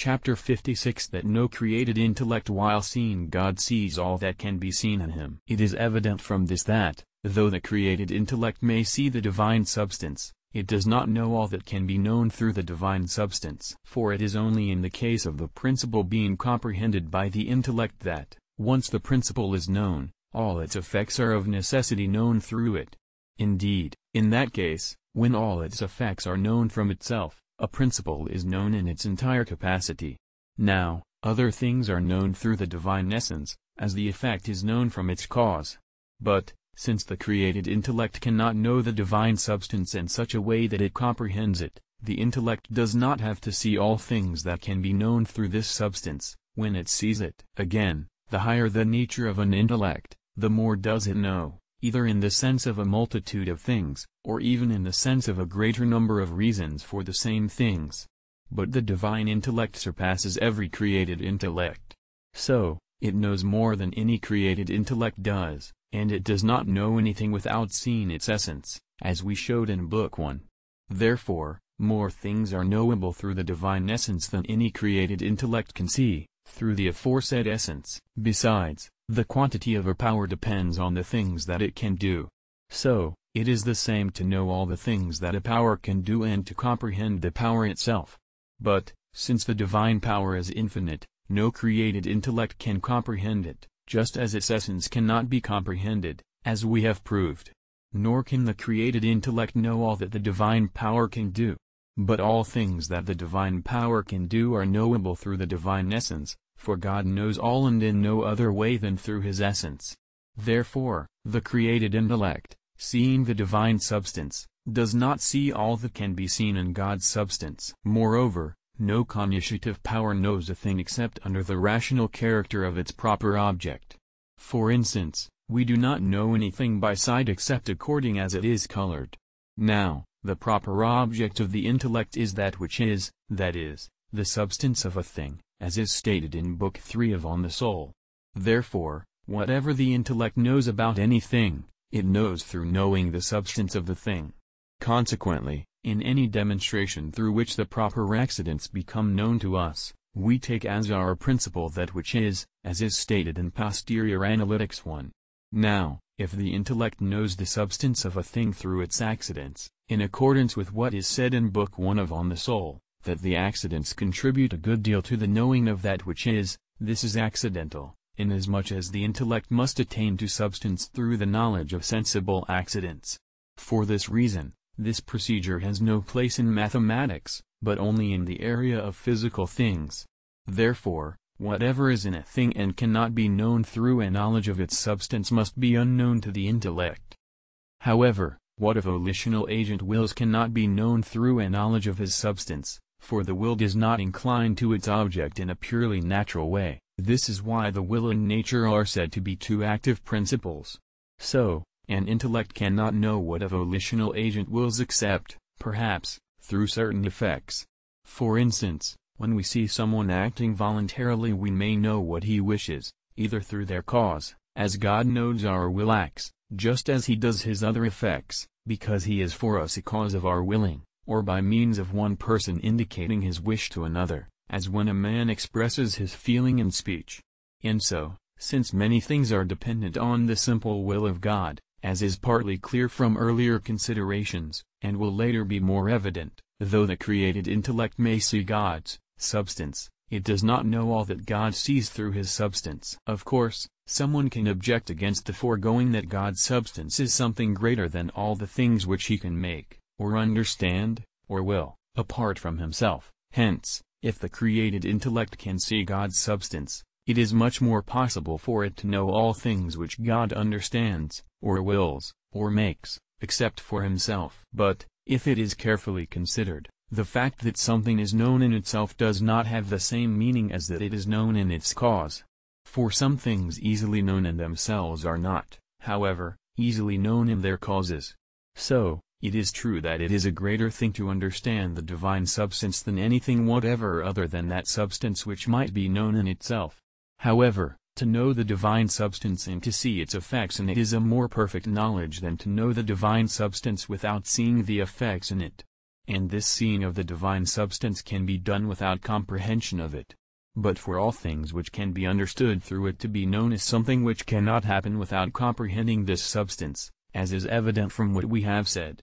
Chapter 56 That no created intellect while seeing God sees all that can be seen in him. It is evident from this that, though the created intellect may see the divine substance, it does not know all that can be known through the divine substance. For it is only in the case of the principle being comprehended by the intellect that, once the principle is known, all its effects are of necessity known through it. Indeed, in that case, when all its effects are known from itself, a principle is known in its entire capacity. Now, other things are known through the divine essence, as the effect is known from its cause. But, since the created intellect cannot know the divine substance in such a way that it comprehends it, the intellect does not have to see all things that can be known through this substance, when it sees it. Again, the higher the nature of an intellect, the more does it know, either in the sense of a multitude of things, or even in the sense of a greater number of reasons for the same things. But the divine intellect surpasses every created intellect. So, it knows more than any created intellect does, and it does not know anything without seeing its essence, as we showed in Book 1. Therefore, more things are knowable through the divine essence than any created intellect can see, through the aforesaid essence. Besides, the quantity of a power depends on the things that it can do. So, it is the same to know all the things that a power can do and to comprehend the power itself. But, since the divine power is infinite, no created intellect can comprehend it, just as its essence cannot be comprehended, as we have proved. Nor can the created intellect know all that the divine power can do. But all things that the divine power can do are knowable through the divine essence, for God knows all and in no other way than through his essence. Therefore, the created intellect, seeing the divine substance, does not see all that can be seen in God's substance. Moreover, no cognitive power knows a thing except under the rational character of its proper object. For instance, we do not know anything by sight except according as it is colored. Now, the proper object of the intellect is that which is, that is, the substance of a thing, as is stated in Book 3 of On the Soul. Therefore, whatever the intellect knows about anything, it knows through knowing the substance of the thing. Consequently, in any demonstration through which the proper accidents become known to us, we take as our principle that which is, as is stated in Posterior Analytics 1. Now, if the intellect knows the substance of a thing through its accidents, in accordance with what is said in Book 1 of On the Soul, that the accidents contribute a good deal to the knowing of that which is, this is accidental, inasmuch as the intellect must attain to substance through the knowledge of sensible accidents. For this reason, this procedure has no place in mathematics, but only in the area of physical things. Therefore, whatever is in a thing and cannot be known through a knowledge of its substance must be unknown to the intellect. However, what a volitional agent wills cannot be known through a knowledge of his substance, for the will does not incline to its object in a purely natural way. This is why the will and nature are said to be two active principles. So, an intellect cannot know what a volitional agent wills except, perhaps, through certain effects. For instance, when we see someone acting voluntarily we may know what he wishes, either through their cause, as God knows our will acts, just as he does his other effects, because he is for us a cause of our willing, or by means of one person indicating his wish to another, as when a man expresses his feeling in speech. And so, since many things are dependent on the simple will of God, as is partly clear from earlier considerations, and will later be more evident, though the created intellect may see God's substance, it does not know all that God sees through his substance. Of course, someone can object against the foregoing that God's substance is something greater than all the things which he can make, or understand, or will, apart from himself. Hence, if the created intellect can see God's substance, it is much more possible for it to know all things which God understands, or wills, or makes, except for himself. But, if it is carefully considered, the fact that something is known in itself does not have the same meaning as that it is known in its cause. For some things easily known in themselves are not, however, easily known in their causes. So, it is true that it is a greater thing to understand the divine substance than anything whatever other than that substance which might be known in itself. However, to know the divine substance and to see its effects in it is a more perfect knowledge than to know the divine substance without seeing the effects in it. and this seeing of the divine substance can be done without comprehension of it. But for all things which can be understood through it to be known as something which cannot happen without comprehending this substance, as is evident from what we have said.